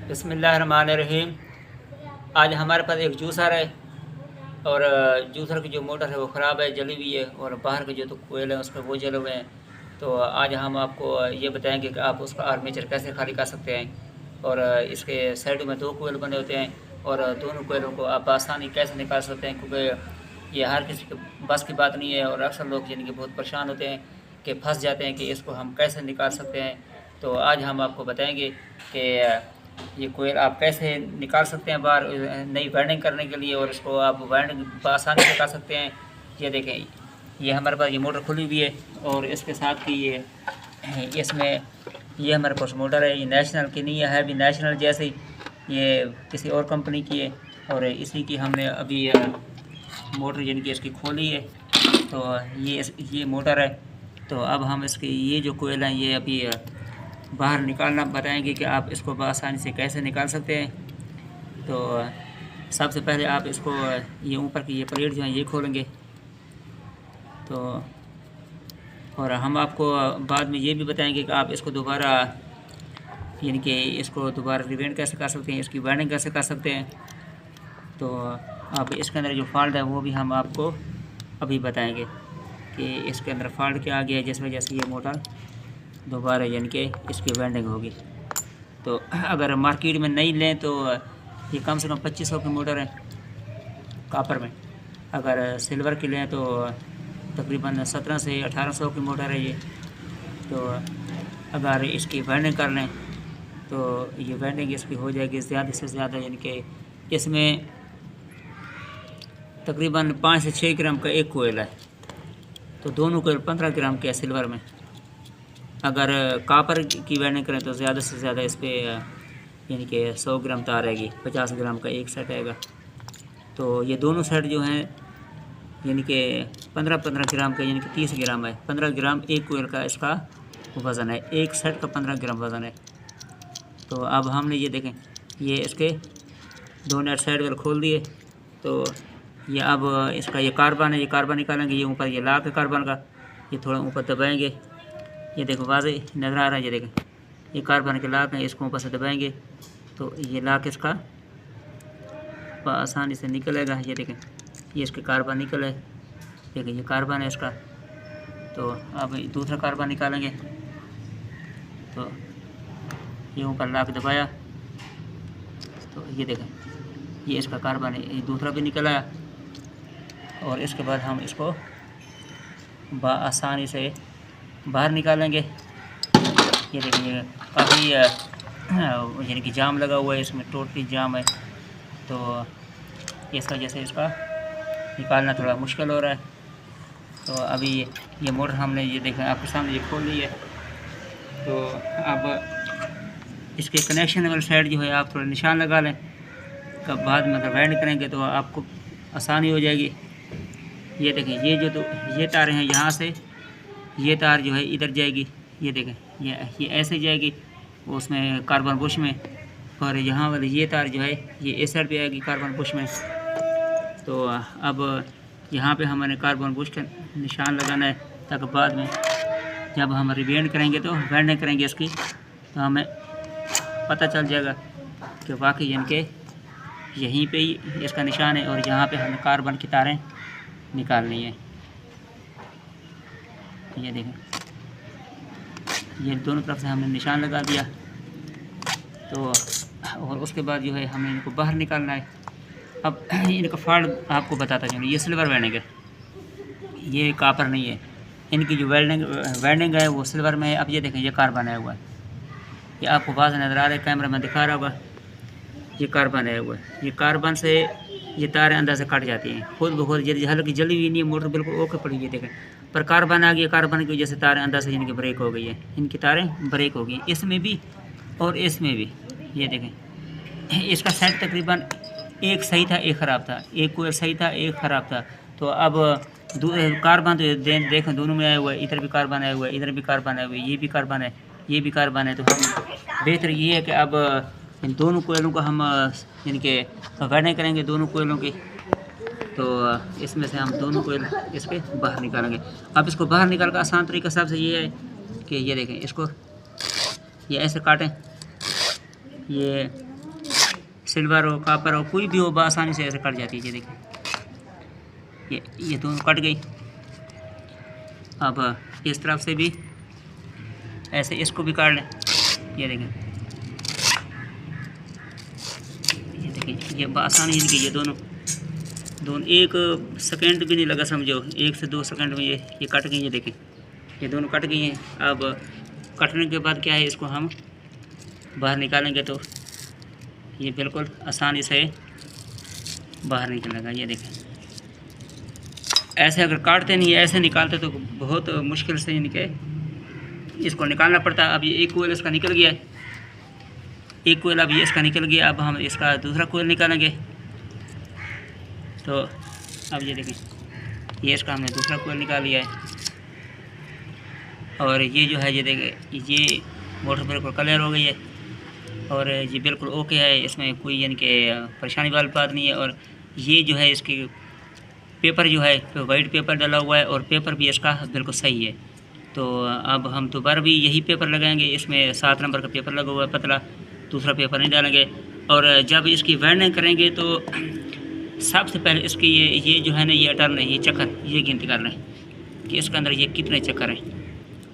बिस्मिल्लाहिर्रहमानिर्रहीम। आज हमारे पास एक जूसर है और जूसर की जो मोटर है वो ख़राब है, जली हुई है और बाहर के जो तो कोयल है उसमें वो जले हुए हैं। तो आज हम आपको ये बताएंगे कि आप उसका आर्मेचर कैसे खाली कर सकते हैं और इसके साइड में दो कोयल बने होते हैं और दोनों कोयलों को आप आसानी कैसे निकाल सकते हैं, क्योंकि ये हर किसी के बस की बात नहीं है और अक्सर लोग यानी कि बहुत परेशान होते हैं कि फंस जाते हैं कि इसको हम कैसे निकाल सकते हैं। तो आज हम आपको बताएंगे कि ये कोयल आप कैसे निकाल सकते हैं बाहर नई वायरिंग करने के लिए, और इसको आप वायरिंग आसानी से कर सकते हैं। ये देखें, ये हमारे पास ये मोटर खुली हुई है और इसके साथ ही ये इसमें ये हमारे पास मोटर है। ये नेशनल की नहीं है, भी नेशनल जैसे ये किसी और कंपनी की है और इसी की हमने अभी मोटर यानी कि इसकी खोली है। तो ये मोटर है। तो अब हम इसकी ये जो कोयल है ये अभी बाहर निकालना बताएंगे कि आप इसको आसानी से कैसे निकाल सकते हैं। तो सबसे पहले आप इसको ये ऊपर की ये प्लेट जो है ये खोलेंगे। तो और हम आपको बाद में ये भी बताएंगे कि आप इसको दोबारा यानी कि इसको दोबारा रिवेंड कैसे कर सकते हैं, इसकी वायरिंग कैसे कर सकते हैं। तो अब इसके अंदर जो फॉल्ट है वो भी हम आपको अभी बताएंगे कि इसके अंदर फॉल्ट क्या आ गया है, जिस वजह से ये मोटर दोबारा यानी कि इसकी वेंडिंग होगी। तो अगर मार्केट में नहीं लें तो ये कम से कम 2500 की मोटर है कापर में। अगर सिल्वर की लें तो तकरीबन 1700 से 1800 की मोटर है ये। तो अगर इसकी वेंडिंग कर लें तो ये वेंडिंग इसकी हो जाएगी ज़्यादा से ज़्यादा, यानी कि इसमें तकरीबन 5 से 6 ग्राम का एक कोयल है। तो दोनों कोयल 15 ग्राम के है सिल्वर में। अगर कापर की वेल्डिंग करें तो ज़्यादा से ज़्यादा इस पर यानी कि 100 ग्राम तार आएगी, 50 ग्राम का एक सेट आएगा। तो ये दोनों सेट जो हैं यानी कि 15-15 ग्राम का, यानी कि 30 ग्राम है। 15 ग्राम एक कोयल का इसका वज़न है, एक सेट का 15 ग्राम वज़न है। तो अब हमने ये देखें, ये इसके दो नेट साइड वाले खोल दिए। तो ये अब इसका ये कार्बन है, ये कार्बन निकालेंगे। ये ऊपर ये लाक है कार्बन का, ये थोड़ा ऊपर दबाएंगे। ये देखो वाज़े नज़र आ रहा है, ये देखें ये कार्बन के लाक हैं, इसको ऊपर से दबाएंगे तो ये लाक इसका आसानी से निकलेगा। ये देखें ये इसके कार्बन निकले, देखें ये कार्बन है इसका। तो अब दूसरा कार्बन निकालेंगे। तो ये ऊपर लाक दबाया तो ये देखें ये इसका कार्बन है, ये दूसरा भी निकल आया। और इसके बाद हम इसको आसानी से बाहर निकालेंगे। ये देखिए काफ़ी यानी कि जाम लगा हुआ है, इसमें टोटली जाम है। तो इस वजह से इसका निकालना थोड़ा मुश्किल हो रहा है। तो अभी ये मोटर हमने ये देखें आपके सामने ये खोल ली है। तो अब इसके कनेक्शन वाली साइड जो है आप थोड़ा निशान लगा लें, कब बाद में अगर वेल्ड करेंगे तो आपको आसानी हो जाएगी। ये देखें ये तारें हैं, यहाँ से ये तार जो है इधर जाएगी। ये देखें ये ऐसे जाएगी उसमें कार्बन बुश में, और यहाँ वाली ये तार जो है ये इस साइड पे आएगी कार्बन बुश में। तो अब यहाँ पे हमारे कार्बन बुश का निशान लगाना है, ताकि बाद में जब हम रिवेंड करेंगे तो वेल्डिंग करेंगे इसकी तो हमें पता चल जाएगा कि वाकई यानी कि यहीं पे ही इसका निशान है और यहाँ पे हमें कार्बन की तारें निकालनी है। ये देखें ये दोनों तरफ से हमने निशान लगा दिया। तो और उसके बाद जो है हमें इनको बाहर निकालना है। अब इनका फॉल्ट आपको बताता चलूँ, ये सिल्वर वेल्डिंग है, ये कापर नहीं है। इनकी जो वेल्डिंग है वो सिल्वर में है। अब ये देखें ये कार्बन आया हुआ है, ये आपको बात नज़र आ रहा है, कैमरा में दिखा रहा होगा। ये कार्बन आया हुआ है, ये कार्बन से ये तारें अंदर से कट जाती हैं खुद ब खुद। यदि हल्की जली हुई नहीं है मोटर, बिल्कुल ओके पड़ी है देखें, पर कार्बन आ गया, कार्बन की वजह से तारें अंदर से इनकी ब्रेक हो गई है, इनकी तारें ब्रेक हो गई इसमें भी और इसमें भी। ये देखें इसका सेट तकरीबन एक सही था एक ख़राब था, एक कोयल सही था एक ख़राब था। तो अब कार्बन तो देखें दोनों में आया हुआ है, इधर भी कार्बन आया हुआ है, इधर भी कार्बन आया हुआ है, ये भी कार्बन है, ये भी कार्बन है। तो हम बेहतर ये है कि अब इन दोनों कोयलों को हम यानी कि वेल्डिंग करेंगे दोनों कोयलों की। तो इसमें से हम दोनों कोयल इसके बाहर निकालेंगे। अब इसको बाहर निकाल का आसान तरीका सबसे ये है कि ये देखें इसको ये ऐसे काटें, ये सिल्वर हो, कॉपर हो, कोई भी हो, आसानी से ऐसे कट जाती है। ये देखिए, ये दोनों कट गई। अब इस तरफ से भी ऐसे इसको भी काट लें। ये देखें, ये आसानी इनकी, ये दोनों एक सेकंड भी नहीं लगा, समझो 1 से 2 सेकंड में ये कट गई। ये देखें, ये दोनों कट गई हैं। अब कटने के बाद क्या है, इसको हम बाहर निकालेंगे तो ये बिल्कुल आसानी से बाहर निकलेगा। ये देखें, ऐसे अगर काटते नहीं, ऐसे निकालते तो बहुत मुश्किल से इनके इसको निकालना पड़ता है। अब ये एक कोयल इसका निकल गया है, एक कोयल अब ये इसका निकल गया। अब हम इसका दूसरा कोयल निकालेंगे। तो अब ये देखें, ये इसका हमने दूसरा कोयल निकाल लिया है। और ये जो है, ये देखें, ये मोटर बिल्कुल क्लियर हो गई है और ये बिल्कुल ओके है, इसमें कोई यानी कि परेशानी वाली बात नहीं है। और ये जो है, इसकी पेपर जो है तो वाइट पेपर डाला हुआ है और पेपर भी इसका बिल्कुल सही है। तो अब हम दोबारा भी यही पेपर लगाएंगे। इसमें 7 नंबर का पेपर लगा हुआ है पतला, दूसरा पेपर नहीं डालेंगे। और जब इसकी वेल्डिंग करेंगे तो सबसे पहले इसकी ये जो है ना, ये अटर्न है, ये चक्कर, ये गिनती कर लें कि इसके अंदर ये कितने चक्कर हैं।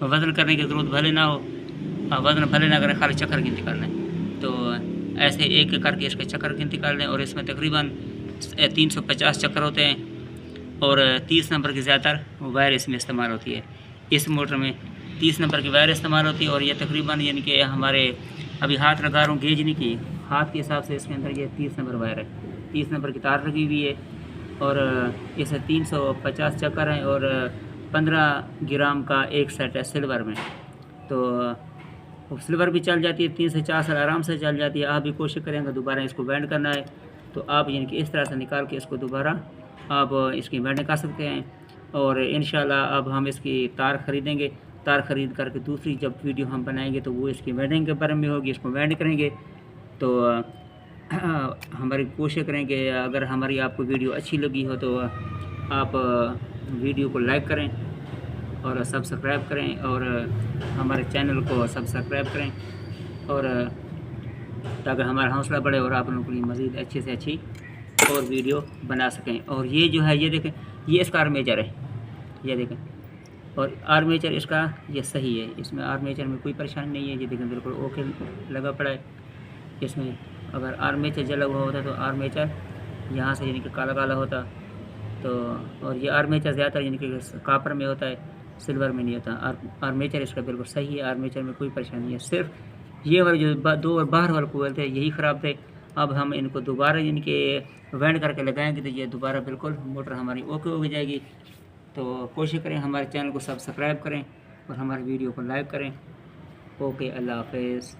वज़न करने की ज़रूरत भले ना हो, वज़न भले ना करें, खाली चक्कर गिनती कर लें। तो ऐसे एक करके इसके चक्कर गिनती कर लें। और इसमें तकरीबन 350 चक्कर होते हैं और 30 नंबर की ज़्यादातर वायर इसमें इस्तेमाल होती है। इस मोटर में 30 नंबर की वायर इस्तेमाल होती है। और ये तकरीबन यानी कि हमारे अभी हाथ लगा रहा हूँ, गेज नहीं की, हाथ के हिसाब से इसके अंदर ये 30 नंबर वायर है, 30 नंबर की तार लगी हुई है। और इसे 350 चक्कर हैं और 15 ग्राम का एक सेट है सिल्वर में। तो सिल्वर भी चल जाती है, 3 से 4 साल आराम से चल जाती है। आप भी कोशिश करेंगे दोबारा इसको बैंड करना है तो आप यानी कि इस तरह से निकाल के इसको दोबारा आप इसकी बैंडिंग कर सकते हैं। और इंशाल्लाह अब हम इसकी तार ख़रीदेंगे, तार ख़रीद करके दूसरी जब वीडियो हम बनाएंगे तो वो इसकी वेल्डिंग के बारे में होगी, इसको वेल्ड करेंगे। तो हमारी कोशिश करें कि अगर हमारी आपको वीडियो अच्छी लगी हो तो आप वीडियो को लाइक करें और सब्सक्राइब करें और हमारे चैनल को सब्सक्राइब करें और ताकि हमारा हौसला बढ़े और आप लोगों के लिए मज़ीद अच्छे से अच्छी और वीडियो बना सकें। और ये जो है, ये देखें, ये इसका आर्मेचर है, ये देखें, और आर्मेचर इसका ये सही है, इसमें आर्मेचर में कोई परेशानी नहीं है। ये देखें, बिल्कुल ओके लगा पड़ा है। इसमें अगर आर्मेचर जला हुआ होता तो आर्मेचर यहाँ से यानी कि काला काला होता। तो और ये आर्मेचर ज़्यादातर यानी कि कॉपर में होता है, सिल्वर में नहीं होता। आर्मेचर इसका बिल्कुल सही है, आर्मेचर में कोई परेशानी नहीं है। सिर्फ ये वाले जो 2 बाहर वाले कोयल थे यही ख़राब थे। अब हम इनको दोबारा इनके वेंड करके लगाएंगे तो ये दोबारा बिल्कुल मोटर हमारी ओके हो जाएगी। तो कोशिश करें हमारे चैनल को सब्सक्राइब करें और हमारे वीडियो को लाइक करें। ओके, अल्लाह हाफ़िज़।